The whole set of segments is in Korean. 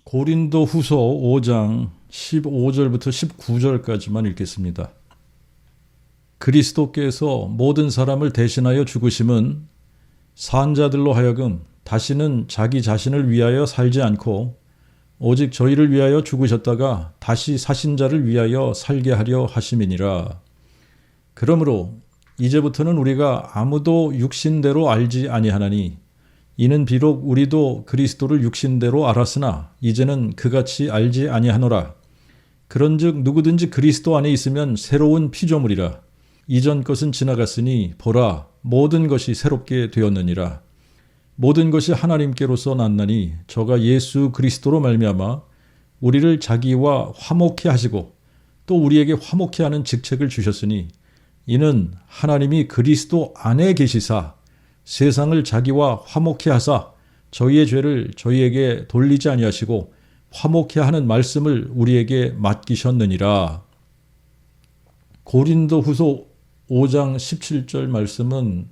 고린도후서 5장 15절부터 19절까지만 읽겠습니다. 그리스도께서 모든 사람을 대신하여 죽으심은 산자들로 하여금 다시는 자기 자신을 위하여 살지 않고 오직 저희를 위하여 죽으셨다가 다시 사신 자를 위하여 살게 하려 하심이니라. 그러므로 이제부터는 우리가 아무도 육신대로 알지 아니하나니 이는 비록 우리도 그리스도를 육신대로 알았으나 이제는 그같이 알지 아니하노라. 그런즉 누구든지 그리스도 안에 있으면 새로운 피조물이라. 이전 것은 지나갔으니 보라 모든 것이 새롭게 되었느니라. 모든 것이 하나님께로서 났나니 저가 예수 그리스도로 말미암아 우리를 자기와 화목케 하시고 또 우리에게 화목케 하는 직책을 주셨으니 이는 하나님이 그리스도 안에 계시사 세상을 자기와 화목케 하사 저희의 죄를 저희에게 돌리지 아니하시고 화목케 하는 말씀을 우리에게 맡기셨느니라. 고린도후서 5장 17절 말씀은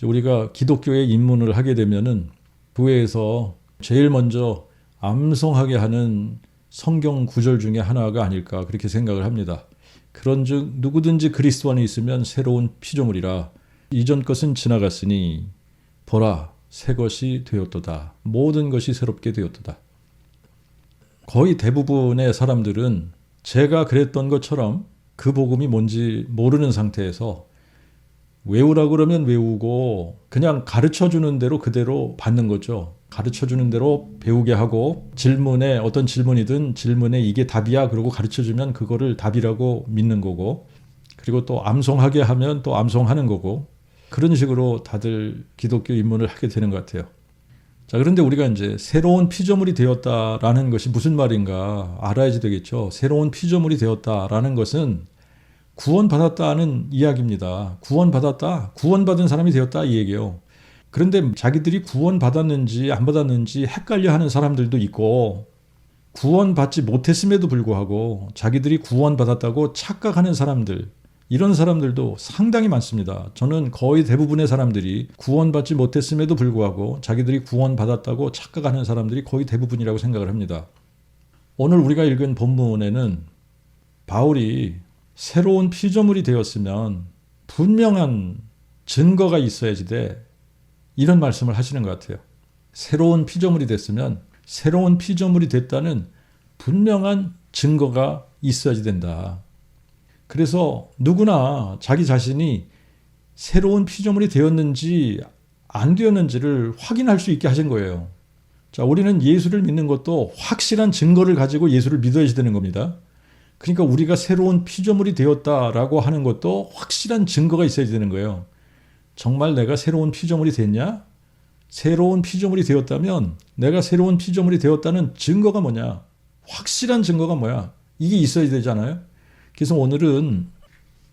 우리가 기독교에 입문을 하게 되면은 교회에서 제일 먼저 암송하게 하는 성경 구절 중에 하나가 아닐까 그렇게 생각을 합니다. 그런즉 누구든지 그리스도 안에 있으면 새로운 피조물이라. 이전 것은 지나갔으니 보라 새 것이 되었도다. 모든 것이 새롭게 되었도다. 거의 대부분의 사람들은 제가 그랬던 것처럼 그 복음이 뭔지 모르는 상태에서 외우라고 그러면 외우고 그냥 가르쳐주는 대로 그대로 받는 거죠. 가르쳐주는 대로 배우게 하고 질문에 어떤 질문이든 질문에 이게 답이야 그러고 가르쳐주면 그거를 답이라고 믿는 거고 그리고 또 암송하게 하면 또 암송하는 거고 그런 식으로 다들 기독교 입문을 하게 되는 것 같아요. 자, 그런데 우리가 이제 새로운 피조물이 되었다라는 것이 무슨 말인가 알아야지 되겠죠. 새로운 피조물이 되었다라는 것은 구원받았다는 이야기입니다. 구원받았다, 구원받은 사람이 되었다 이 얘기예요. 그런데 자기들이 구원받았는지 안 받았는지 헷갈려하는 사람들도 있고 구원받지 못했음에도 불구하고 자기들이 구원받았다고 착각하는 사람들 이런 사람들도 상당히 많습니다. 저는 거의 대부분의 사람들이 구원받지 못했음에도 불구하고 자기들이 구원받았다고 착각하는 사람들이 거의 대부분이라고 생각을 합니다. 오늘 우리가 읽은 본문에는 바울이 새로운 피조물이 되었으면 분명한 증거가 있어야지 돼. 이런 말씀을 하시는 것 같아요. 새로운 피조물이 됐으면 새로운 피조물이 됐다는 분명한 증거가 있어야지 된다. 그래서 누구나 자기 자신이 새로운 피조물이 되었는지 안 되었는지를 확인할 수 있게 하신 거예요. 자, 우리는 예수를 믿는 것도 확실한 증거를 가지고 예수를 믿어야지 되는 겁니다. 그러니까 우리가 새로운 피조물이 되었다라고 하는 것도 확실한 증거가 있어야 되는 거예요. 정말 내가 새로운 피조물이 됐냐? 새로운 피조물이 되었다면 내가 새로운 피조물이 되었다는 증거가 뭐냐? 확실한 증거가 뭐야? 이게 있어야 되잖아요. 그래서 오늘은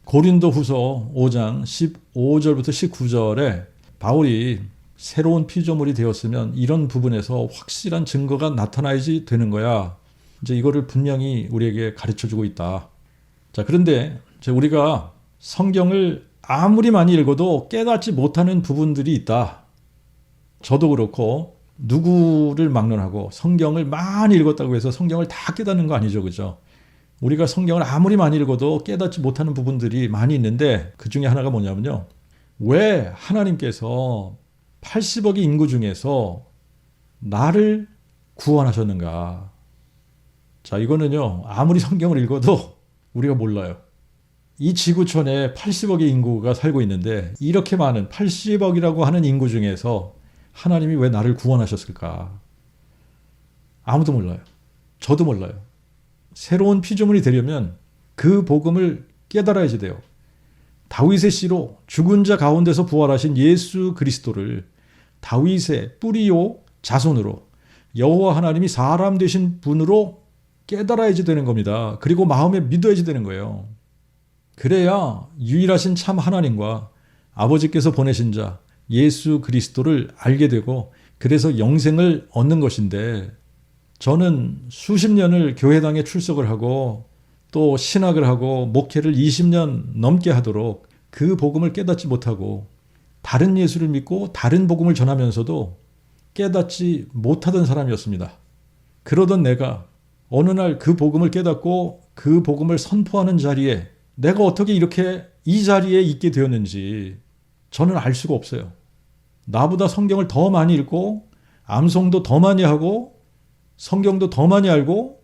고린도후서 5장 15절부터 19절에 바울이 새로운 피조물이 되었으면 이런 부분에서 확실한 증거가 나타나야지 되는 거야. 이제 이거를 분명히 우리에게 가르쳐주고 있다. 자, 그런데 우리가 성경을 아무리 많이 읽어도 깨닫지 못하는 부분들이 있다. 저도 그렇고 누구를 막론하고 성경을 많이 읽었다고 해서 성경을 다 깨닫는 거 아니죠, 그죠? 우리가 성경을 아무리 많이 읽어도 깨닫지 못하는 부분들이 많이 있는데 그 중에 하나가 뭐냐면요. 왜 하나님께서 80억의 인구 중에서 나를 구원하셨는가? 자, 이거는요, 아무리 성경을 읽어도 우리가 몰라요. 이 지구촌에 80억의 인구가 살고 있는데 이렇게 많은 80억이라고 하는 인구 중에서 하나님이 왜 나를 구원하셨을까? 아무도 몰라요. 저도 몰라요. 새로운 피조물이 되려면 그 복음을 깨달아야지 돼요. 다윗의 씨로 죽은 자 가운데서 부활하신 예수 그리스도를 다윗의 뿌리요 자손으로 여호와 하나님이 사람 되신 분으로 깨달아야지 되는 겁니다. 그리고 마음에 믿어야지 되는 거예요. 그래야 유일하신 참 하나님과 아버지께서 보내신 자 예수 그리스도를 알게 되고 그래서 영생을 얻는 것인데 저는 수십 년을 교회당에 출석을 하고 또 신학을 하고 목회를 20년 넘게 하도록 그 복음을 깨닫지 못하고 다른 예수를 믿고 다른 복음을 전하면서도 깨닫지 못하던 사람이었습니다. 그러던 내가 어느 날 그 복음을 깨닫고 그 복음을 선포하는 자리에 내가 어떻게 이렇게 이 자리에 있게 되었는지 저는 알 수가 없어요. 나보다 성경을 더 많이 읽고 암송도 더 많이 하고 성경도 더 많이 알고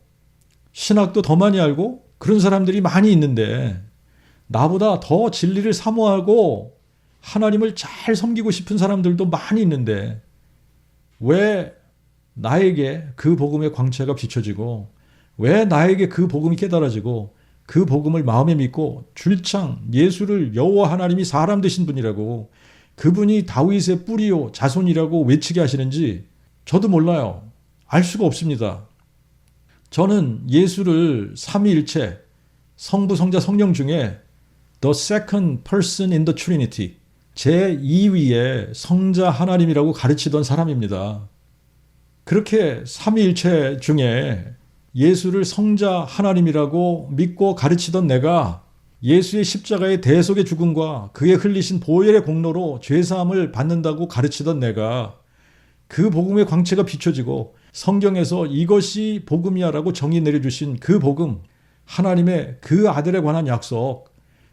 신학도 더 많이 알고 그런 사람들이 많이 있는데 나보다 더 진리를 사모하고 하나님을 잘 섬기고 싶은 사람들도 많이 있는데 왜 나에게 그 복음의 광채가 비춰지고 왜 나에게 그 복음이 깨달아지고 그 복음을 마음에 믿고 줄창 예수를 여호와 하나님이 사람 되신 분이라고 그분이 다윗의 뿌리요 자손이라고 외치게 하시는지 저도 몰라요. 알 수가 없습니다. 저는 예수를 삼위일체 성부 성자 성령 중에 the second person in the Trinity 제2위의 성자 하나님이라고 가르치던 사람입니다. 그렇게 삼위일체 중에 예수를 성자 하나님이라고 믿고 가르치던 내가 예수의 십자가의 대속의 죽음과 그의 흘리신 보혈의 공로로 죄사함을 받는다고 가르치던 내가 그 복음의 광채가 비춰지고 성경에서 이것이 복음이야라고 정의 내려주신 그 복음, 하나님의 그 아들에 관한 약속,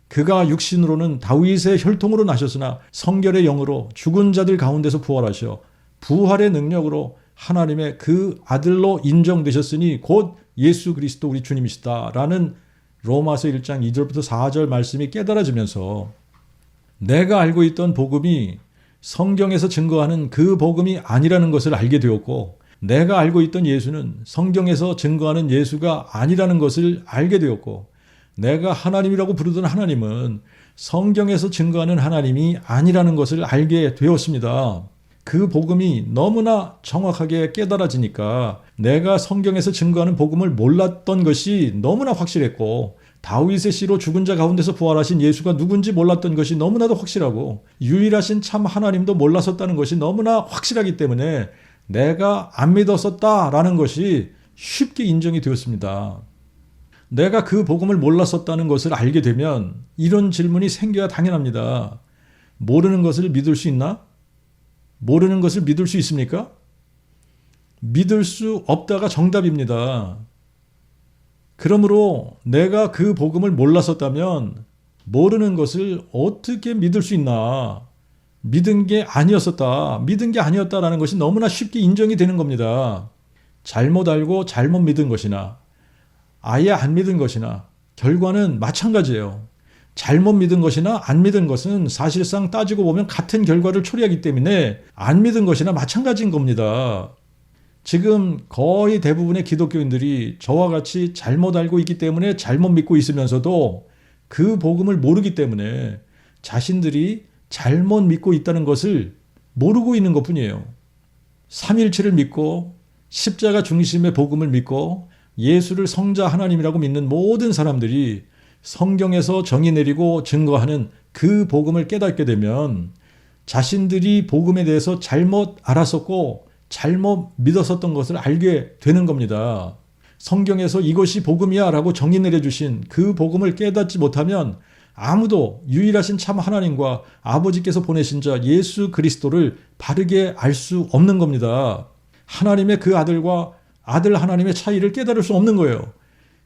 그가 육신으로는 다윗의 혈통으로 나셨으나 성결의 영으로 죽은 자들 가운데서 부활하셔 부활의 능력으로 하나님의 그 아들로 인정되셨으니 곧 예수 그리스도 우리 주님이시다라는 로마서 1장 2절부터 4절 말씀이 깨달아지면서 내가 알고 있던 복음이 성경에서 증거하는 그 복음이 아니라는 것을 알게 되었고 내가 알고 있던 예수는 성경에서 증거하는 예수가 아니라는 것을 알게 되었고 내가 하나님이라고 부르던 하나님은 성경에서 증거하는 하나님이 아니라는 것을 알게 되었습니다. 그 복음이 너무나 정확하게 깨달아지니까 내가 성경에서 증거하는 복음을 몰랐던 것이 너무나 확실했고 다윗의 씨로 죽은 자 가운데서 부활하신 예수가 누군지 몰랐던 것이 너무나도 확실하고 유일하신 참 하나님도 몰랐었다는 것이 너무나 확실하기 때문에 내가 안 믿었었다라는 것이 쉽게 인정이 되었습니다. 내가 그 복음을 몰랐었다는 것을 알게 되면 이런 질문이 생겨야 당연합니다. 모르는 것을 믿을 수 있나? 모르는 것을 믿을 수 있습니까? 믿을 수 없다가 정답입니다. 그러므로 내가 그 복음을 몰랐었다면 모르는 것을 어떻게 믿을 수 있나? 믿은 게 아니었었다. 믿은 게 아니었다라는 것이 너무나 쉽게 인정이 되는 겁니다. 잘못 알고 잘못 믿은 것이나 아예 안 믿은 것이나 결과는 마찬가지예요. 잘못 믿은 것이나 안 믿은 것은 사실상 따지고 보면 같은 결과를 초래하기 때문에 안 믿은 것이나 마찬가지인 겁니다. 지금 거의 대부분의 기독교인들이 저와 같이 잘못 알고 있기 때문에 잘못 믿고 있으면서도 그 복음을 모르기 때문에 자신들이 잘못 믿고 있다는 것을 모르고 있는 것뿐이에요. 삼위일체를 믿고 십자가 중심의 복음을 믿고 예수를 성자 하나님이라고 믿는 모든 사람들이 성경에서 정의 내리고 증거하는 그 복음을 깨닫게 되면 자신들이 복음에 대해서 잘못 알았었고 잘못 믿었었던 것을 알게 되는 겁니다. 성경에서 이것이 복음이야 라고 정의 내려주신 그 복음을 깨닫지 못하면 아무도 유일하신 참 하나님과 아버지께서 보내신 자 예수 그리스도를 바르게 알 수 없는 겁니다. 하나님의 그 아들과 아들 하나님의 차이를 깨달을 수 없는 거예요.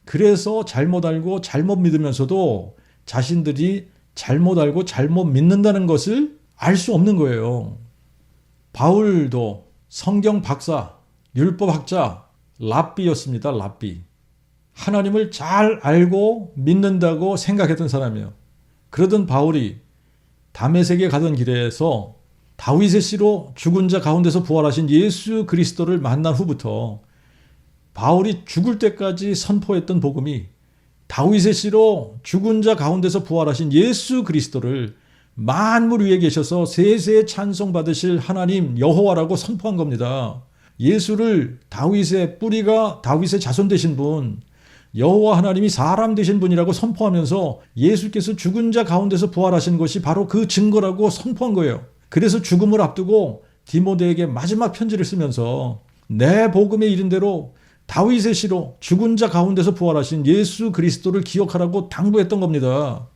그래서 잘못 알고 잘못 믿으면서도 자신들이 잘못 알고 잘못 믿는다는 것을 알 수 없는 거예요. 바울도 성경 박사, 율법학자, 랍비였습니다. 랍비. 하나님을 잘 알고 믿는다고 생각했던 사람이에요. 그러던 바울이 다메섹에 가던 길에서 다윗의 씨로 죽은 자 가운데서 부활하신 예수 그리스도를 만난 후부터 바울이 죽을 때까지 선포했던 복음이 다윗의 씨로 죽은 자 가운데서 부활하신 예수 그리스도를 만물 위에 계셔서 세세에 찬송받으실 하나님 여호와라고 선포한 겁니다. 예수를 다윗의 뿌리가 다윗의 자손 되신 분, 여호와 하나님이 사람 되신 분이라고 선포하면서 예수께서 죽은 자 가운데서 부활하신 것이 바로 그 증거라고 선포한 거예요. 그래서 죽음을 앞두고 디모데에게 마지막 편지를 쓰면서 내 복음에 이른 대로 다윗의 씨로 죽은 자 가운데서 부활하신 예수 그리스도를 기억하라고 당부했던 겁니다.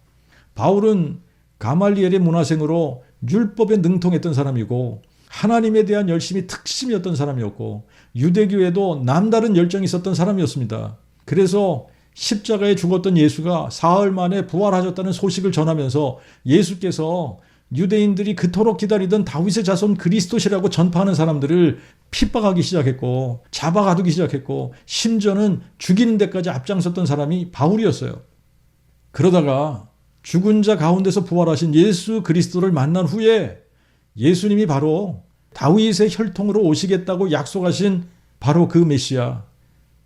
바울은 가말리엘의 문화생으로 율법에 능통했던 사람이고 하나님에 대한 열심이 특심이었던 사람이었고 유대교에도 남다른 열정이 있었던 사람이었습니다. 그래서 십자가에 죽었던 예수가 사흘 만에 부활하셨다는 소식을 전하면서 예수께서 유대인들이 그토록 기다리던 다윗의 자손 그리스도시라고 전파하는 사람들을 핍박하기 시작했고 잡아가두기 시작했고 심지어는 죽이는 데까지 앞장섰던 사람이 바울이었어요. 그러다가 죽은 자 가운데서 부활하신 예수 그리스도를 만난 후에 예수님이 바로 다윗의 혈통으로 오시겠다고 약속하신 바로 그 메시아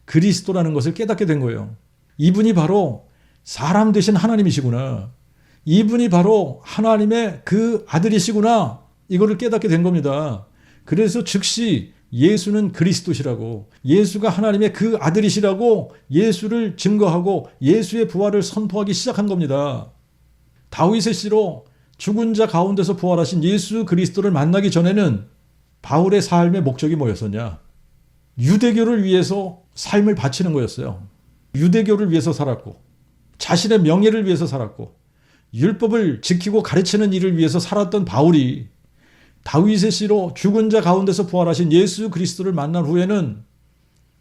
그리스도라는 것을 깨닫게 된 거예요. 이분이 바로 사람 되신 하나님이시구나. 이분이 바로 하나님의 그 아들이시구나. 이거를 깨닫게 된 겁니다. 그래서 즉시 예수는 그리스도시라고, 예수가 하나님의 그 아들이시라고 예수를 증거하고 예수의 부활을 선포하기 시작한 겁니다. 다윗의 씨로 죽은 자 가운데서 부활하신 예수 그리스도를 만나기 전에는 바울의 삶의 목적이 뭐였었냐? 유대교를 위해서 삶을 바치는 거였어요. 유대교를 위해서 살았고 자신의 명예를 위해서 살았고 율법을 지키고 가르치는 일을 위해서 살았던 바울이 다윗의 씨로 죽은 자 가운데서 부활하신 예수 그리스도를 만난 후에는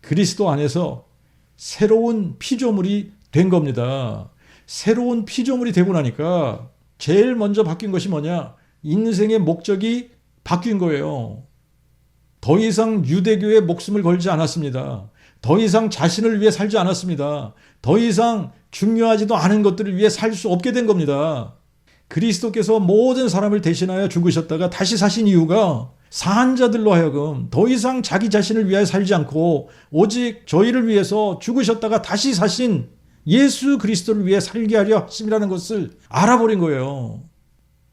그리스도 안에서 새로운 피조물이 된 겁니다. 새로운 피조물이 되고 나니까 제일 먼저 바뀐 것이 뭐냐? 인생의 목적이 바뀐 거예요. 더 이상 유대교에 목숨을 걸지 않았습니다. 더 이상 자신을 위해 살지 않았습니다. 더 이상 중요하지도 않은 것들을 위해 살 수 없게 된 겁니다. 그리스도께서 모든 사람을 대신하여 죽으셨다가 다시 사신 이유가 사한 자들로 하여금 더 이상 자기 자신을 위하여 살지 않고 오직 저희를 위해서 죽으셨다가 다시 사신 예수 그리스도를 위해 살게 하려 하심이라는 것을 알아버린 거예요.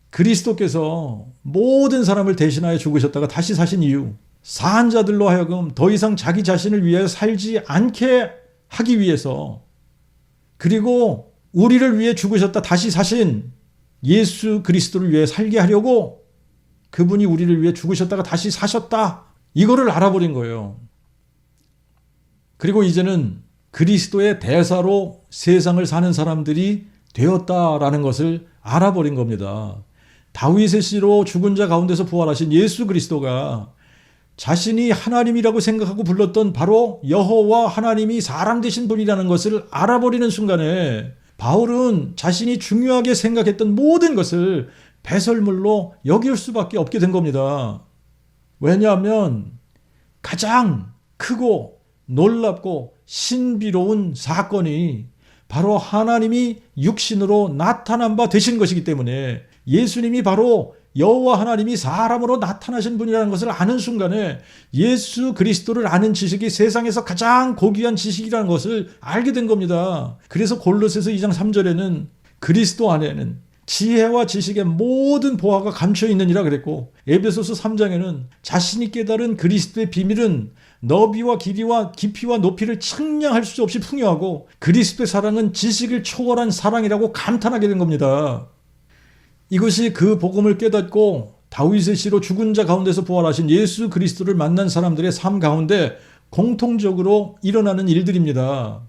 그리스도께서 모든 사람을 대신하여 죽으셨다가 다시 사신 이유, 사한 자들로 하여금 더 이상 자기 자신을 위해 살지 않게 하기 위해서, 그리고 우리를 위해 죽으셨다 다시 사신 예수 그리스도를 위해 살게 하려고 그분이 우리를 위해 죽으셨다가 다시 사셨다. 이거를 알아버린 거예요. 그리고 이제는 그리스도의 대사로 세상을 사는 사람들이 되었다라는 것을 알아버린 겁니다. 다윗의 씨로 죽은 자 가운데서 부활하신 예수 그리스도가 자신이 하나님이라고 생각하고 불렀던 바로 여호와 하나님이 사람 되신 분이라는 것을 알아버리는 순간에 바울은 자신이 중요하게 생각했던 모든 것을 배설물로 여길 수밖에 없게 된 겁니다. 왜냐하면 가장 크고 놀랍고 신비로운 사건이 바로 하나님이 육신으로 나타난 바 되신 것이기 때문에, 예수님이 바로 여호와 하나님이 사람으로 나타나신 분이라는 것을 아는 순간에 예수 그리스도를 아는 지식이 세상에서 가장 고귀한 지식이라는 것을 알게 된 겁니다. 그래서 골로새서 2장 3절에는 그리스도 안에는 지혜와 지식의 모든 보화가 감춰 있느니라 그랬고, 에베소서 3장에는 자신이 깨달은 그리스도의 비밀은 너비와 길이와 깊이와 높이를 측량할 수 없이 풍요하고 그리스도의 사랑은 지식을 초월한 사랑이라고 감탄하게 된 겁니다. 이것이 그 복음을 깨닫고 다윗의 씨로 죽은 자 가운데서 부활하신 예수 그리스도를 만난 사람들의 삶 가운데 공통적으로 일어나는 일들입니다.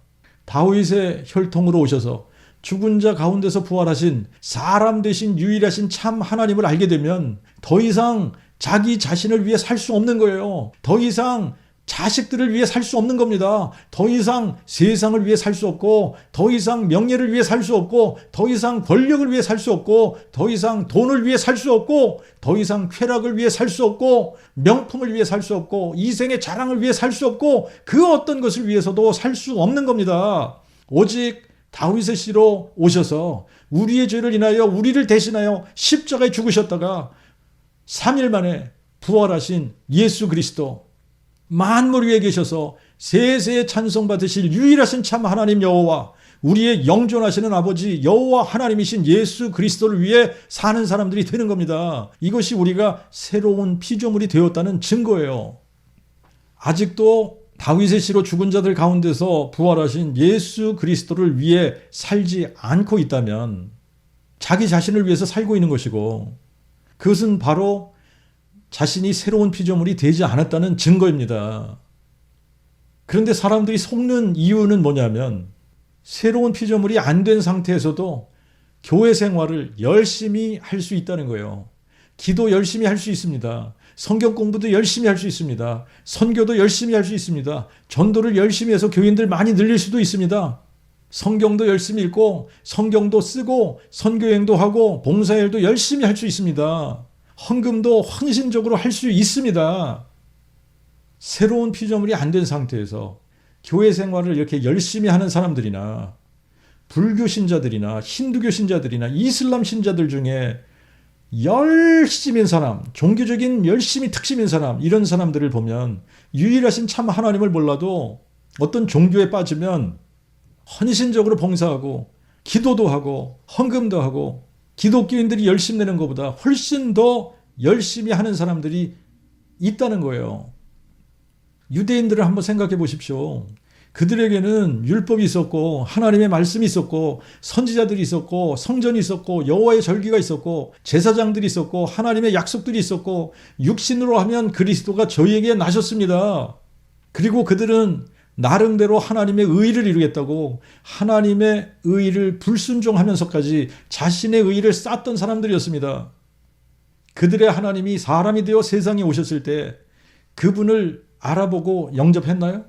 다윗의 혈통으로 오셔서 죽은 자 가운데서 부활하신 사람 되신 유일하신 참 하나님을 알게 되면 더 이상 자기 자신을 위해 살 수 없는 거예요. 더 이상 자식들을 위해 살 수 없는 겁니다. 더 이상 세상을 위해 살 수 없고, 더 이상 명예를 위해 살 수 없고, 더 이상 권력을 위해 살 수 없고, 더 이상 돈을 위해 살 수 없고, 더 이상 쾌락을 위해 살 수 없고, 명품을 위해 살 수 없고, 이생의 자랑을 위해 살 수 없고, 그 어떤 것을 위해서도 살 수 없는 겁니다. 오직 다윗의 씨로 오셔서 우리의 죄를 인하여 우리를 대신하여 십자가에 죽으셨다가 3일 만에 부활하신 예수 그리스도, 만물 위에 계셔서 세세에 찬송받으실 유일하신 참 하나님 여호와, 우리의 영존하시는 아버지 여호와 하나님이신 예수 그리스도를 위해 사는 사람들이 되는 겁니다. 이것이 우리가 새로운 피조물이 되었다는 증거예요. 아직도 다윗의 씨로 죽은 자들 가운데서 부활하신 예수 그리스도를 위해 살지 않고 있다면 자기 자신을 위해서 살고 있는 것이고, 그것은 바로 자신이 새로운 피조물이 되지 않았다는 증거입니다. 그런데 사람들이 속는 이유는 뭐냐면, 새로운 피조물이 안 된 상태에서도 교회 생활을 열심히 할 수 있다는 거예요. 기도 열심히 할 수 있습니다. 성경 공부도 열심히 할 수 있습니다. 선교도 열심히 할 수 있습니다. 전도를 열심히 해서 교인들 많이 늘릴 수도 있습니다. 성경도 열심히 읽고 성경도 쓰고 선교행도 하고 봉사일도 열심히 할 수 있습니다. 헌금도 헌신적으로 할 수 있습니다. 새로운 피조물이 안 된 상태에서 교회 생활을 이렇게 열심히 하는 사람들이나 불교 신자들이나 힌두교 신자들이나 이슬람 신자들 중에 열심인 사람, 종교적인 열심히 특심인 사람, 이런 사람들을 보면 유일하신 참 하나님을 몰라도 어떤 종교에 빠지면 헌신적으로 봉사하고 기도도 하고 헌금도 하고 기독교인들이 열심히 내는 것보다 훨씬 더 열심히 하는 사람들이 있다는 거예요. 유대인들을 한번 생각해 보십시오. 그들에게는 율법이 있었고 하나님의 말씀이 있었고 선지자들이 있었고 성전이 있었고 여호와의 절기가 있었고 제사장들이 있었고 하나님의 약속들이 있었고 육신으로 하면 그리스도가 저희에게 나셨습니다. 그리고 그들은 나름대로 하나님의 의를 이루겠다고 하나님의 의를 불순종하면서까지 자신의 의를 쌓던 사람들이었습니다. 그들의 하나님이 사람이 되어 세상에 오셨을 때 그분을 알아보고 영접했나요?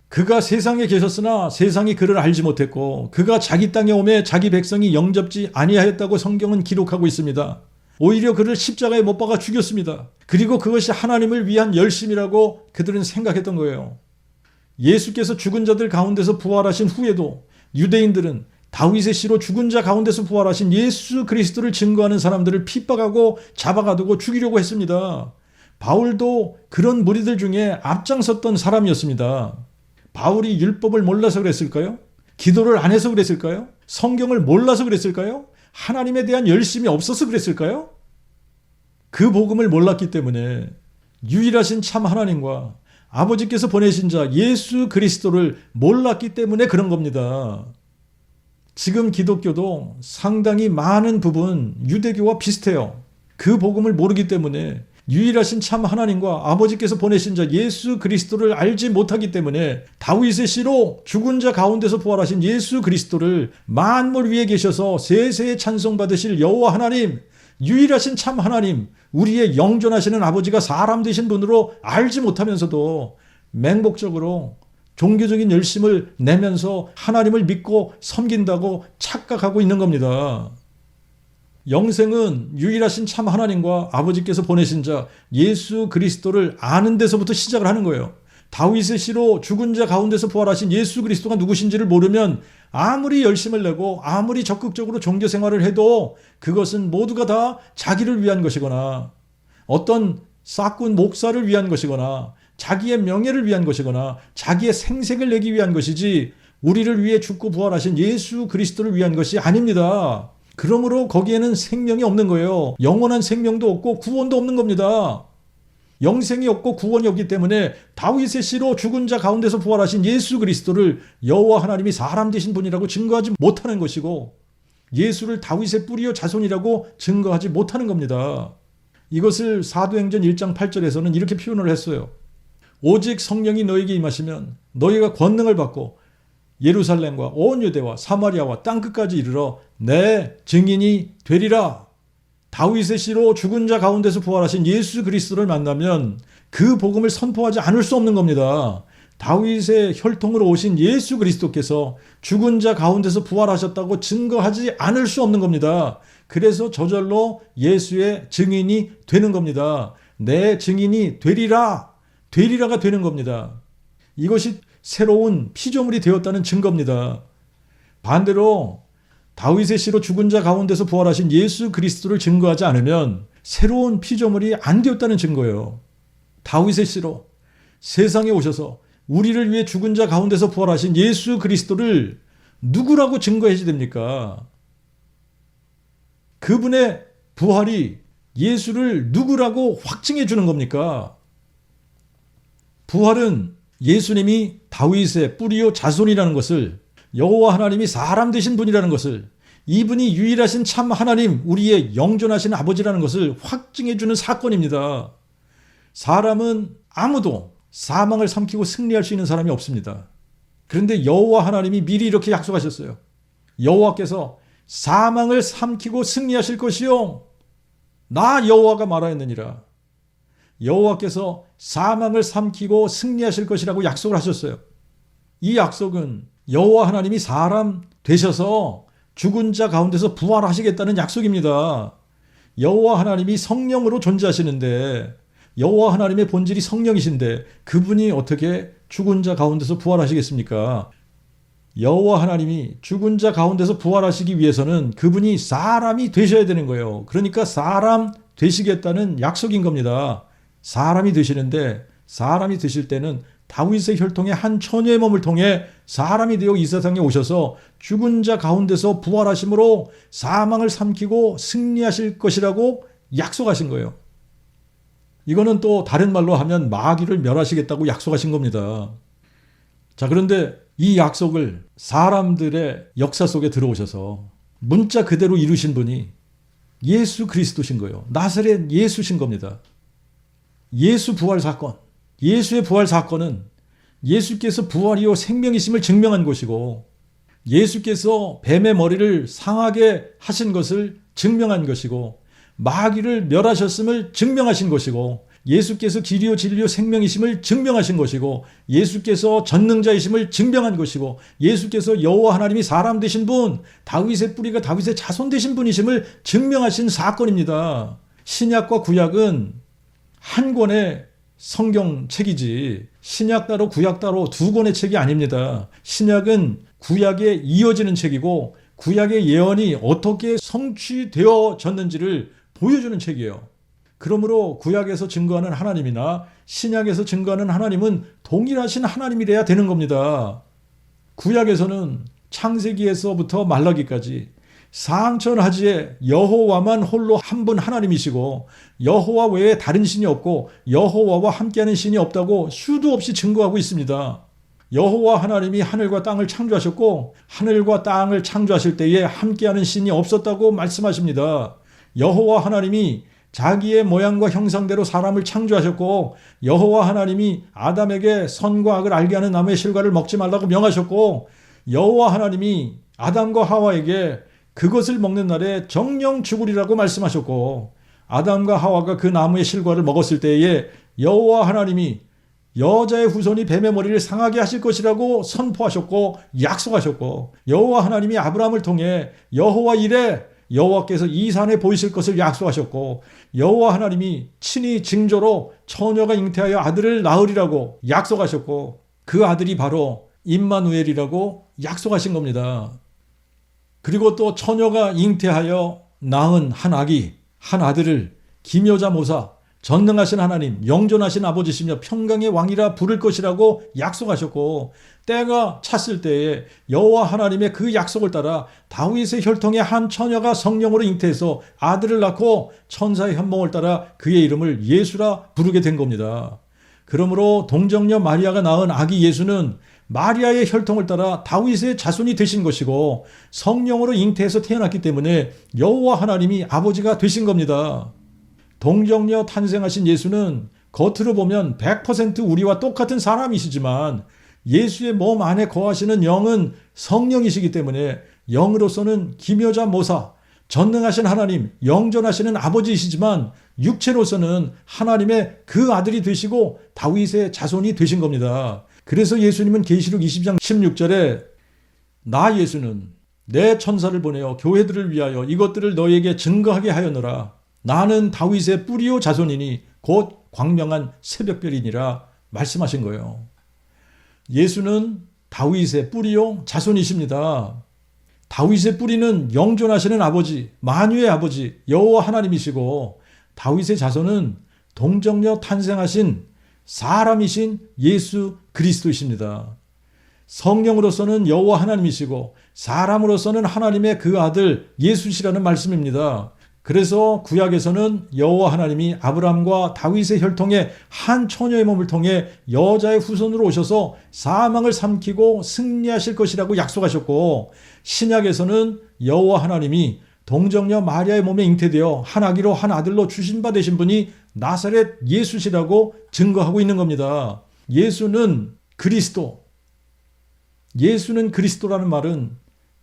그가 세상에 계셨으나 세상이 그를 알지 못했고 그가 자기 땅에 오매 자기 백성이 영접지 아니하였다고 성경은 기록하고 있습니다. 오히려 그를 십자가에 못 박아 죽였습니다. 그리고 그것이 하나님을 위한 열심이라고 그들은 생각했던 거예요. 예수께서 죽은 자들 가운데서 부활하신 후에도 유대인들은 다윗의 씨로 죽은 자 가운데서 부활하신 예수 그리스도를 증거하는 사람들을 핍박하고 잡아가두고 죽이려고 했습니다. 바울도 그런 무리들 중에 앞장섰던 사람이었습니다. 바울이 율법을 몰라서 그랬을까요? 기도를 안 해서 그랬을까요? 성경을 몰라서 그랬을까요? 하나님에 대한 열심이 없어서 그랬을까요? 그 복음을 몰랐기 때문에 유일하신 참 하나님과 아버지께서 보내신 자 예수 그리스도를 몰랐기 때문에 그런 겁니다. 지금 기독교도 상당히 많은 부분 유대교와 비슷해요. 그 복음을 모르기 때문에 유일하신 참 하나님과 아버지께서 보내신 자 예수 그리스도를 알지 못하기 때문에 다윗의 씨로 죽은 자 가운데서 부활하신 예수 그리스도를 만물 위에 계셔서 세세에 찬송받으실 여호와 하나님, 유일하신 참 하나님, 우리의 영존하시는 아버지가 사람 되신 분으로 알지 못하면서도 맹목적으로 종교적인 열심을 내면서 하나님을 믿고 섬긴다고 착각하고 있는 겁니다. 영생은 유일하신 참 하나님과 아버지께서 보내신 자 예수 그리스도를 아는 데서부터 시작을 하는 거예요. 다윗의 씨로 죽은 자 가운데서 부활하신 예수 그리스도가 누구신지를 모르면 아무리 열심을 내고 아무리 적극적으로 종교 생활을 해도 그것은 모두가 다 자기를 위한 것이거나 어떤 싹군 목사를 위한 것이거나 자기의 명예를 위한 것이거나 자기의 생색을 내기 위한 것이지 우리를 위해 죽고 부활하신 예수 그리스도를 위한 것이 아닙니다. 그러므로 거기에는 생명이 없는 거예요. 영원한 생명도 없고 구원도 없는 겁니다. 영생이 없고 구원이 없기 때문에 다윗의 씨로 죽은 자 가운데서 부활하신 예수 그리스도를 여호와 하나님이 사람 되신 분이라고 증거하지 못하는 것이고 예수를 다윗의 뿌리요 자손이라고 증거하지 못하는 겁니다. 이것을 사도행전 1장 8절에서는 이렇게 표현을 했어요. 오직 성령이 너에게 임하시면 너희가 권능을 받고 예루살렘과 온 유대와 사마리아와 땅끝까지 이르러 내 증인이 되리라. 다윗의 씨로 죽은 자 가운데서 부활하신 예수 그리스도를 만나면 그 복음을 선포하지 않을 수 없는 겁니다. 다윗의 혈통으로 오신 예수 그리스도께서 죽은 자 가운데서 부활하셨다고 증거하지 않을 수 없는 겁니다. 그래서 저절로 예수의 증인이 되는 겁니다. 내 증인이 되리라. 되리라가 되는 겁니다. 이것이 새로운 피조물이 되었다는 증거입니다. 반대로 다윗의 씨로 죽은 자 가운데서 부활하신 예수 그리스도를 증거하지 않으면 새로운 피조물이 안 되었다는 증거예요. 다윗의 씨로 세상에 오셔서 우리를 위해 죽은 자 가운데서 부활하신 예수 그리스도를 누구라고 증거해야 됩니까? 그분의 부활이 예수를 누구라고 확증해 주는 겁니까? 부활은 예수님이 다윗의 뿌리요 자손이라는 것을, 여호와 하나님이 사람 되신 분이라는 것을, 이분이 유일하신 참 하나님, 우리의 영존하신 아버지라는 것을 확증해 주는 사건입니다. 사람은 아무도 사망을 삼키고 승리할 수 있는 사람이 없습니다. 그런데 여호와 하나님이 미리 이렇게 약속하셨어요. 여호와께서 사망을 삼키고 승리하실 것이요 나 여호와가 말하였느니라. 여호와께서 사망을 삼키고 승리하실 것이라고 약속을 하셨어요. 이 약속은 여호와 하나님이 사람 되셔서 죽은 자 가운데서 부활하시겠다는 약속입니다. 여호와 하나님이 성령으로 존재하시는데, 여호와 하나님의 본질이 성령이신데 그분이 어떻게 죽은 자 가운데서 부활하시겠습니까? 여호와 하나님이 죽은 자 가운데서 부활하시기 위해서는 그분이 사람이 되셔야 되는 거예요. 그러니까 사람 되시겠다는 약속인 겁니다. 사람이 되시는데, 사람이 되실 때는 다윗의 혈통의 한 처녀의 몸을 통해 사람이 되어 이 세상에 오셔서 죽은 자 가운데서 부활하심으로 사망을 삼키고 승리하실 것이라고 약속하신 거예요. 이거는 또 다른 말로 하면 마귀를 멸하시겠다고 약속하신 겁니다. 자, 그런데 이 약속을 사람들의 역사 속에 들어오셔서 문자 그대로 이루신 분이 예수 그리스도신 거예요. 나사렛 예수신 겁니다. 예수 부활 사건, 예수의 부활 사건은 예수께서 부활이요 생명이심을 증명한 것이고, 예수께서 뱀의 머리를 상하게 하신 것을 증명한 것이고, 마귀를 멸하셨음을 증명하신 것이고, 예수께서 길이요 진리요 생명이심을 증명하신 것이고, 예수께서 전능자이심을 증명한 것이고, 예수께서 여호와 하나님이 사람 되신 분, 다윗의 뿌리가 다윗의 자손 되신 분이심을 증명하신 사건입니다. 신약과 구약은 한 권의 성경책이지 신약 따로 구약 따로 두 권의 책이 아닙니다. 신약은 구약에 이어지는 책이고, 구약의 예언이 어떻게 성취되어졌는지를 보여주는 책이에요. 그러므로 구약에서 증거하는 하나님이나 신약에서 증거하는 하나님은 동일하신 하나님이래야 되는 겁니다. 구약에서는 창세기에서부터 말라기까지 상천하지에 여호와만 홀로 한 분 하나님이시고, 여호와 외에 다른 신이 없고 여호와와 함께하는 신이 없다고 수도 없이 증거하고 있습니다. 여호와 하나님이 하늘과 땅을 창조하셨고, 하늘과 땅을 창조하실 때에 함께하는 신이 없었다고 말씀하십니다. 여호와 하나님이 자기의 모양과 형상대로 사람을 창조하셨고, 여호와 하나님이 아담에게 선과 악을 알게 하는 나무의 실과를 먹지 말라고 명하셨고, 여호와 하나님이 아담과 하와에게 그것을 먹는 날에 정령 죽으리라고 말씀하셨고, 아담과 하와가 그 나무의 실과를 먹었을 때에 여호와 하나님이 여자의 후손이 뱀의 머리를 상하게 하실 것이라고 선포하셨고 약속하셨고, 여호와 하나님이 아브라함을 통해 여호와 이레, 여호와께서 이 산에 보이실 것을 약속하셨고, 여호와 하나님이 친히 징조로 처녀가 잉태하여 아들을 낳으리라고 약속하셨고, 그 아들이 바로 임마누엘이라고 약속하신 겁니다. 그리고 또 처녀가 잉태하여 낳은 한 아기, 한 아들을 기묘자 모사, 전능하신 하나님, 영존하신 아버지시며 평강의 왕이라 부를 것이라고 약속하셨고, 때가 찼을 때에 여호와 하나님의 그 약속을 따라 다윗의 혈통의 한 처녀가 성령으로 잉태해서 아들을 낳고 천사의 현몽을 따라 그의 이름을 예수라 부르게 된 겁니다. 그러므로 동정녀 마리아가 낳은 아기 예수는 마리아의 혈통을 따라 다윗의 자손이 되신 것이고, 성령으로 잉태해서 태어났기 때문에 여호와 하나님이 아버지가 되신 겁니다. 동정녀 탄생하신 예수는 겉으로 보면 100% 우리와 똑같은 사람이시지만, 예수의 몸 안에 거하시는 영은 성령이시기 때문에 영으로서는 기묘자 모사, 전능하신 하나님, 영존하시는 아버지이시지만 육체로서는 하나님의 그 아들이 되시고 다윗의 자손이 되신 겁니다. 그래서 예수님은 계시록 20장 16절에 나 예수는 내 천사를 보내어 교회들을 위하여 이것들을 너희에게 증거하게 하였노라. 나는 다윗의 뿌리요 자손이니 곧 광명한 새벽별이니라 말씀하신 거예요. 예수는 다윗의 뿌리요 자손이십니다. 다윗의 뿌리는 영존하시는 아버지, 만유의 아버지 여호와 하나님이시고, 다윗의 자손은 동정녀 탄생하신 사람이신 예수 그리스도이십니다. 성령으로서는 여호와 하나님이시고 사람으로서는 하나님의 그 아들 예수시라는 말씀입니다. 그래서 구약에서는 여호와 하나님이 아브라함과 다윗의 혈통의 한 처녀의 몸을 통해 여자의 후손으로 오셔서 사망을 삼키고 승리하실 것이라고 약속하셨고, 신약에서는 여호와 하나님이 동정녀 마리아의 몸에 잉태되어 한 아기로 한 아들로 주신 바 되신 분이 나사렛 예수시라고 증거하고 있는 겁니다. 예수는 그리스도. 예수는 그리스도라는 말은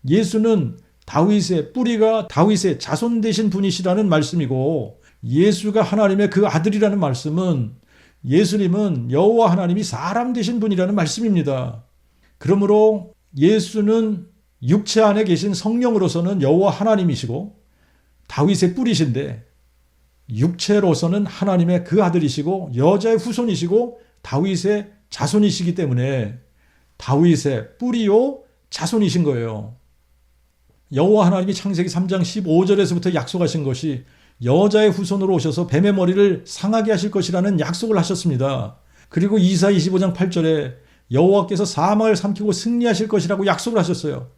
예수는 다윗의 뿌리가 다윗의 자손 되신 분이시라는 말씀이고, 예수가 하나님의 그 아들이라는 말씀은 예수님은 여호와 하나님이 사람 되신 분이라는 말씀입니다. 그러므로 예수는 육체 안에 계신 성령으로서는 여호와 하나님이시고 다윗의 뿌리신데 육체로서는 하나님의 그 아들이시고 여자의 후손이시고 다윗의 자손이시기 때문에 다윗의 뿌리요 자손이신 거예요. 여호와 하나님이 창세기 3장 15절에서부터 약속하신 것이 여자의 후손으로 오셔서 뱀의 머리를 상하게 하실 것이라는 약속을 하셨습니다. 그리고 이사 25장 8절에 여호와께서 사망을 삼키고 승리하실 것이라고 약속을 하셨어요.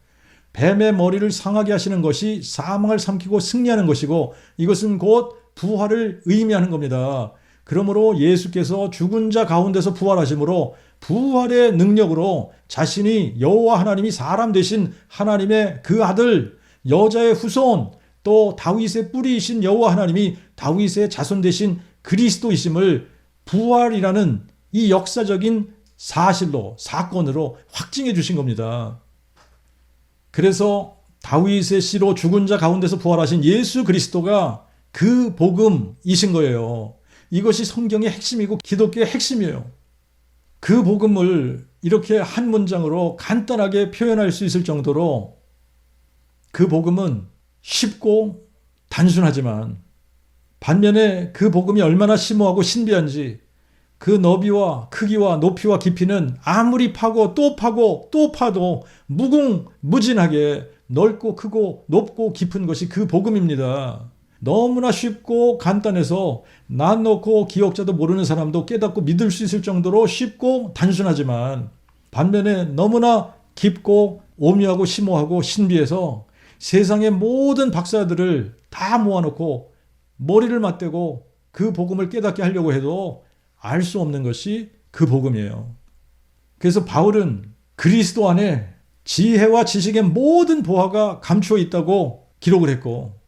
뱀의 머리를 상하게 하시는 것이 사망을 삼키고 승리하는 것이고 이것은 곧 부활을 의미하는 겁니다. 그러므로 예수께서 죽은 자 가운데서 부활하심으로 부활의 능력으로 자신이 여호와 하나님이 사람 되신 하나님의 그 아들, 여자의 후손, 또 다윗의 뿌리이신 여호와 하나님이 다윗의 자손 되신 그리스도이심을 부활이라는 이 역사적인 사실로, 사건으로 확증해 주신 겁니다. 그래서 다윗의 씨로 죽은 자 가운데서 부활하신 예수 그리스도가 그 복음이신 거예요. 이것이 성경의 핵심이고 기독교의 핵심이에요. 그 복음을 이렇게 한 문장으로 간단하게 표현할 수 있을 정도로 그 복음은 쉽고 단순하지만 반면에 그 복음이 얼마나 심오하고 신비한지 그 너비와 크기와 높이와 깊이는 아무리 파고 또 파고 또 파도 무궁무진하게 넓고 크고 높고 깊은 것이 그 복음입니다. 너무나 쉽고 간단해서 난 놓고 기억자도 모르는 사람도 깨닫고 믿을 수 있을 정도로 쉽고 단순하지만 반면에 너무나 깊고 오묘하고 심오하고 신비해서 세상의 모든 박사들을 다 모아놓고 머리를 맞대고 그 복음을 깨닫게 하려고 해도 알 수 없는 것이 그 복음이에요. 그래서 바울은 그리스도 안에 지혜와 지식의 모든 보화가 감추어 있다고 기록을 했고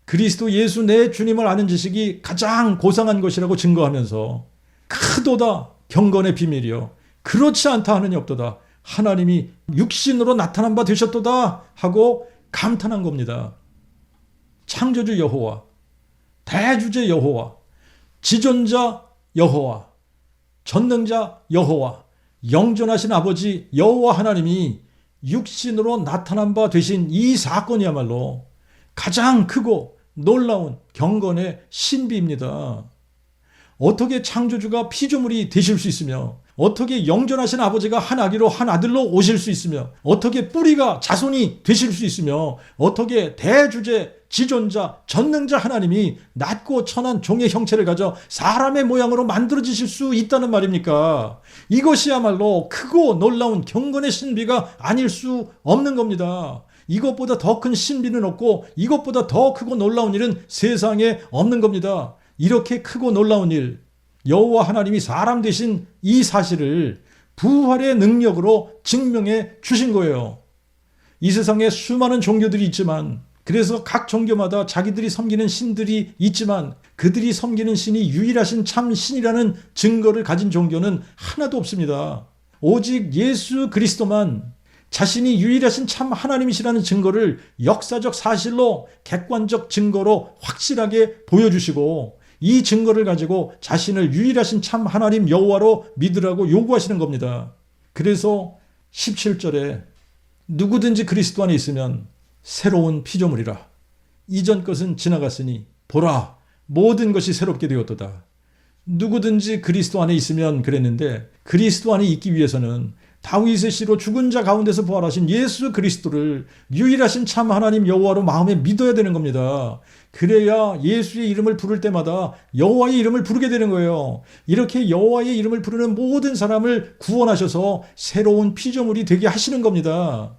그리스도 예수 내 주님을 아는 지식이 가장 고상한 것이라고 증거하면서 크도다 경건의 비밀이요 그렇지 않다 하느니 없도다 하나님이 육신으로 나타난 바 되셨도다 하고 감탄한 겁니다. 창조주 여호와, 대주제 여호와, 지존자 여호와, 전능자 여호와, 영존하신 아버지 여호와 하나님이 육신으로 나타난 바 되신 이 사건이야말로 가장 크고 놀라운 경건의 신비입니다. 어떻게 창조주가 피조물이 되실 수 있으며 어떻게 영존하신 아버지가 한 아기로 한 아들로 오실 수 있으며 어떻게 뿌리가 자손이 되실 수 있으며 어떻게 대주제 지존자 전능자 하나님이 낮고 천한 종의 형체를 가져 사람의 모양으로 만들어지실 수 있다는 말입니까? 이것이야말로 크고 놀라운 경건의 신비가 아닐 수 없는 겁니다. 이것보다 더 큰 신비는 없고 이것보다 더 크고 놀라운 일은 세상에 없는 겁니다. 이렇게 크고 놀라운 일, 여호와 하나님이 사람 되신 이 사실을 부활의 능력으로 증명해 주신 거예요. 이 세상에 수많은 종교들이 있지만 그래서 각 종교마다 자기들이 섬기는 신들이 있지만 그들이 섬기는 신이 유일하신 참 신이라는 증거를 가진 종교는 하나도 없습니다. 오직 예수 그리스도만 자신이 유일하신 참 하나님이시라는 증거를 역사적 사실로 객관적 증거로 확실하게 보여주시고 이 증거를 가지고 자신을 유일하신 참 하나님 여호와로 믿으라고 요구하시는 겁니다. 그래서 17절에 누구든지 그리스도 안에 있으면 새로운 피조물이라. 이전 것은 지나갔으니 보라 모든 것이 새롭게 되었도다. 누구든지 그리스도 안에 있으면 그랬는데 그리스도 안에 있기 위해서는 다윗의 씨로 죽은 자 가운데서 부활하신 예수 그리스도를 유일하신 참 하나님 여호와로 마음에 믿어야 되는 겁니다. 그래야 예수의 이름을 부를 때마다 여호와의 이름을 부르게 되는 거예요. 이렇게 여호와의 이름을 부르는 모든 사람을 구원하셔서 새로운 피조물이 되게 하시는 겁니다.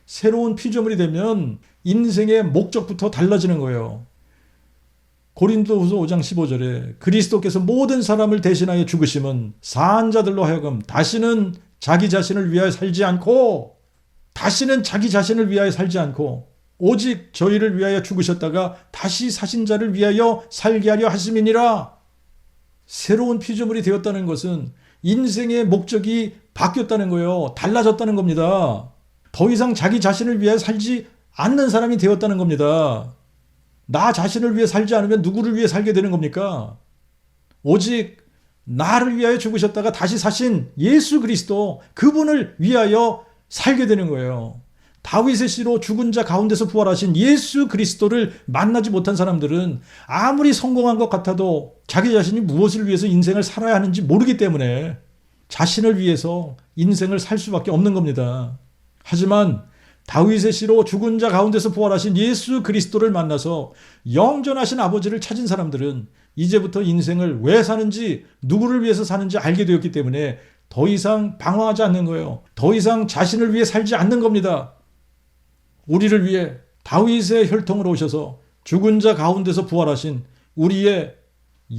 새로운 피조물이 되면 인생의 목적부터 달라지는 거예요. 고린도후서 5장 15절에 그리스도께서 모든 사람을 대신하여 죽으심은 사한 자들로 하여금 다시는 자기 자신을 위하여 살지 않고 오직 저희를 위하여 죽으셨다가 다시 사신 자를 위하여 살게 하려 하심이니라. 새로운 피조물이 되었다는 것은 인생의 목적이 바뀌었다는 거예요. 달라졌다는 겁니다. 더 이상 자기 자신을 위하여 살지 않는 사람이 되었다는 겁니다. 나 자신을 위해 살지 않으면 누구를 위해 살게 되는 겁니까? 오직 나를 위하여 죽으셨다가 다시 사신 예수 그리스도, 그분을 위하여 살게 되는 거예요. 다윗의 씨로 죽은 자 가운데서 부활하신 예수 그리스도를 만나지 못한 사람들은 아무리 성공한 것 같아도 자기 자신이 무엇을 위해서 인생을 살아야 하는지 모르기 때문에 자신을 위해서 인생을 살 수밖에 없는 겁니다. 하지만 다윗의 씨로 죽은 자 가운데서 부활하신 예수 그리스도를 만나서 영전하신 아버지를 찾은 사람들은 이제부터 인생을 왜 사는지, 누구를 위해서 사는지 알게 되었기 때문에 더 이상 방황하지 않는 거예요. 더 이상 자신을 위해 살지 않는 겁니다. 우리를 위해 다윗의 혈통으로 오셔서 죽은 자 가운데서 부활하신 우리의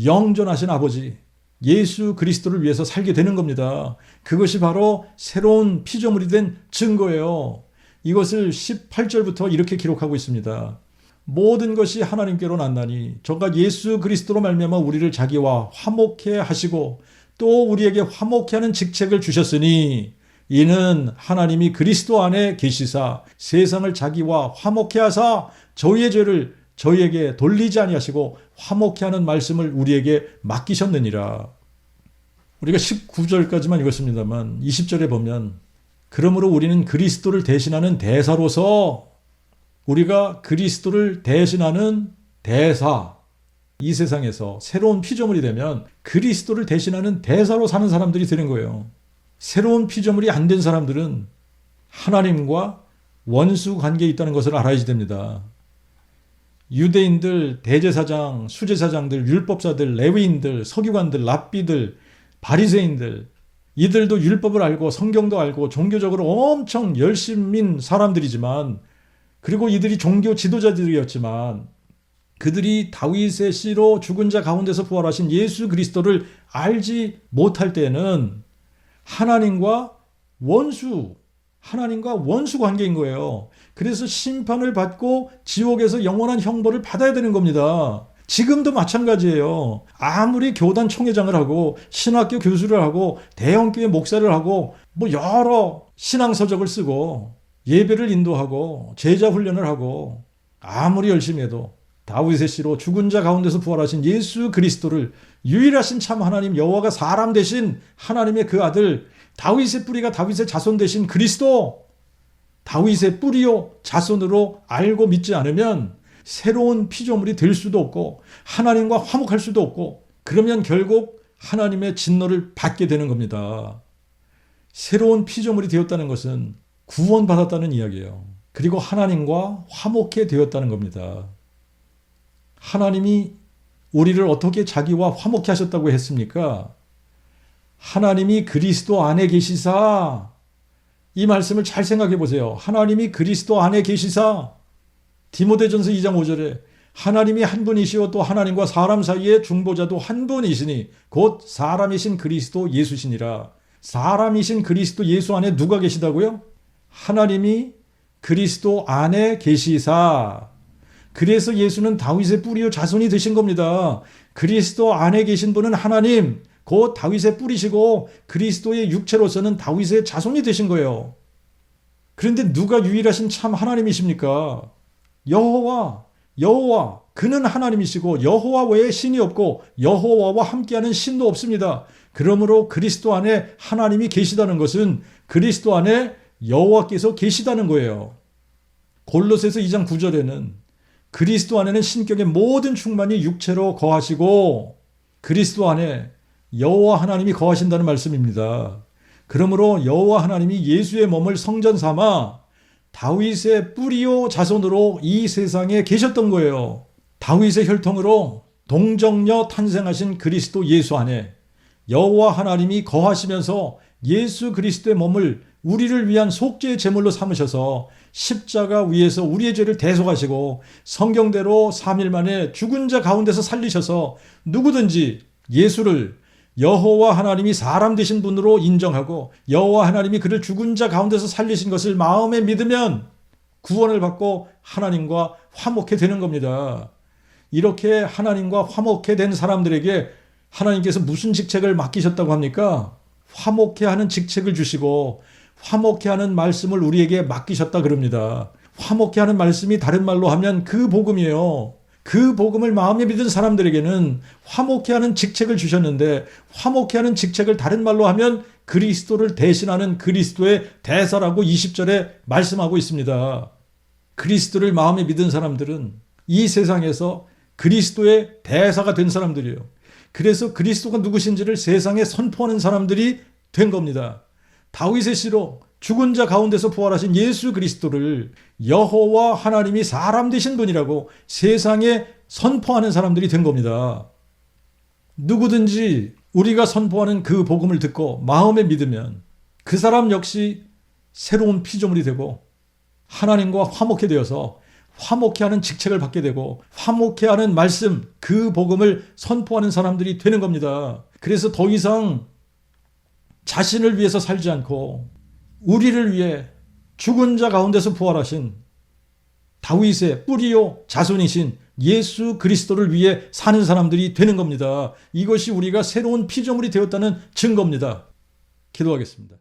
영전하신 아버지 예수 그리스도를 위해서 살게 되는 겁니다. 그것이 바로 새로운 피조물이 된 증거예요. 이것을 18절부터 이렇게 기록하고 있습니다. 모든 것이 하나님께로 났나니 저가 예수 그리스도로 말미암아 우리를 자기와 화목해 하시고 또 우리에게 화목해 하는 직책을 주셨으니 이는 하나님이 그리스도 안에 계시사 세상을 자기와 화목해 하사 저희의 죄를 저희에게 돌리지 아니하시고 화목해 하는 말씀을 우리에게 맡기셨느니라. 우리가 19절까지만 읽었습니다만 20절에 보면 그러므로 우리는 그리스도를 대신하는 대사로서, 우리가 그리스도를 대신하는 대사, 이 세상에서 새로운 피조물이 되면 그리스도를 대신하는 대사로 사는 사람들이 되는 거예요. 새로운 피조물이 안 된 사람들은 하나님과 원수 관계에 있다는 것을 알아야지 됩니다. 유대인들, 대제사장, 수제사장들, 율법사들, 레위인들, 서기관들, 랍비들, 바리새인들, 이들도 율법을 알고 성경도 알고 종교적으로 엄청 열심인 사람들이지만, 그리고 이들이 종교 지도자들이었지만 그들이 다윗의 씨로 죽은 자 가운데서 부활하신 예수 그리스도를 알지 못할 때는 하나님과 원수 관계인 거예요. 그래서 심판을 받고 지옥에서 영원한 형벌을 받아야 되는 겁니다. 지금도 마찬가지예요. 아무리 교단 총회장을 하고 신학교 교수를 하고 대형교회 목사를 하고 여러 신앙서적을 쓰고 예배를 인도하고 제자 훈련을 하고 아무리 열심히 해도 다윗의 씨로 죽은 자 가운데서 부활하신 예수 그리스도를, 유일하신 참 하나님 여호와가 사람 되신 하나님의 그 아들, 다윗의 뿌리가 다윗의 자손 되신 그리스도, 다윗의 뿌리요 자손으로 알고 믿지 않으면 새로운 피조물이 될 수도 없고 하나님과 화목할 수도 없고, 그러면 결국 하나님의 진노를 받게 되는 겁니다. 새로운 피조물이 되었다는 것은 구원받았다는 이야기예요. 그리고 하나님과 화목해 되었다는 겁니다. 하나님이 우리를 어떻게 자기와 화목해 하셨다고 했습니까? 하나님이 그리스도 안에 계시사, 이 말씀을 잘 생각해 보세요. 하나님이 그리스도 안에 계시사, 디모데전서 2장 5절에 하나님이 한 분이시오 또 하나님과 사람 사이의 중보자도 한 분이시니 곧 사람이신 그리스도 예수시니라. 사람이신 그리스도 예수 안에 누가 계시다고요? 하나님이 그리스도 안에 계시사. 그래서 예수는 다윗의 뿌리요 자손이 되신 겁니다. 그리스도 안에 계신 분은 하나님, 곧 다윗의 뿌리시고 그리스도의 육체로서는 다윗의 자손이 되신 거예요. 그런데 누가 유일하신 참 하나님이십니까? 여호와, 그는 하나님이시고 여호와 외에 신이 없고 여호와와 함께하는 신도 없습니다. 그러므로 그리스도 안에 하나님이 계시다는 것은 그리스도 안에 여호와께서 계시다는 거예요. 골로새서 2장 9절에는 그리스도 안에는 신격의 모든 충만이 육체로 거하시고 그리스도 안에 여호와 하나님이 거하신다는 말씀입니다. 그러므로 여호와 하나님이 예수의 몸을 성전 삼아 다윗의 뿌리요 자손으로 이 세상에 계셨던 거예요. 다윗의 혈통으로 동정녀 탄생하신 그리스도 예수 안에 여호와 하나님이 거하시면서 예수 그리스도의 몸을 우리를 위한 속죄의 제물로 삼으셔서 십자가 위에서 우리의 죄를 대속하시고 성경대로 3일 만에 죽은 자 가운데서 살리셔서 누구든지 예수를 여호와 하나님이 사람 되신 분으로 인정하고 여호와 하나님이 그를 죽은 자 가운데서 살리신 것을 마음에 믿으면 구원을 받고 하나님과 화목해 되는 겁니다. 이렇게 하나님과 화목해 된 사람들에게 하나님께서 무슨 직책을 맡기셨다고 합니까? 화목해 하는 직책을 주시고 화목해 하는 말씀을 우리에게 맡기셨다 그럽니다. 화목해 하는 말씀이 다른 말로 하면 그 복음이에요. 그 복음을 마음에 믿은 사람들에게는 화목케 하는 직책을 주셨는데, 화목케 하는 직책을 다른 말로 하면 그리스도를 대신하는 그리스도의 대사라고 20절에 말씀하고 있습니다. 그리스도를 마음에 믿은 사람들은 이 세상에서 그리스도의 대사가 된 사람들이에요. 그래서 그리스도가 누구신지를 세상에 선포하는 사람들이 된 겁니다. 다윗의 시로 죽은 자 가운데서 부활하신 예수 그리스도를 여호와 하나님이 사람 되신 분이라고 세상에 선포하는 사람들이 된 겁니다. 누구든지 우리가 선포하는 그 복음을 듣고 마음에 믿으면 그 사람 역시 새로운 피조물이 되고 하나님과 화목해 되어서 화목해 하는 직책을 받게 되고 화목해 하는 말씀, 그 복음을 선포하는 사람들이 되는 겁니다. 그래서 더 이상 자신을 위해서 살지 않고 우리를 위해 죽은 자 가운데서 부활하신 다윗의 뿌리요 자손이신 예수 그리스도를 위해 사는 사람들이 되는 겁니다. 이것이 우리가 새로운 피조물이 되었다는 증거입니다. 기도하겠습니다.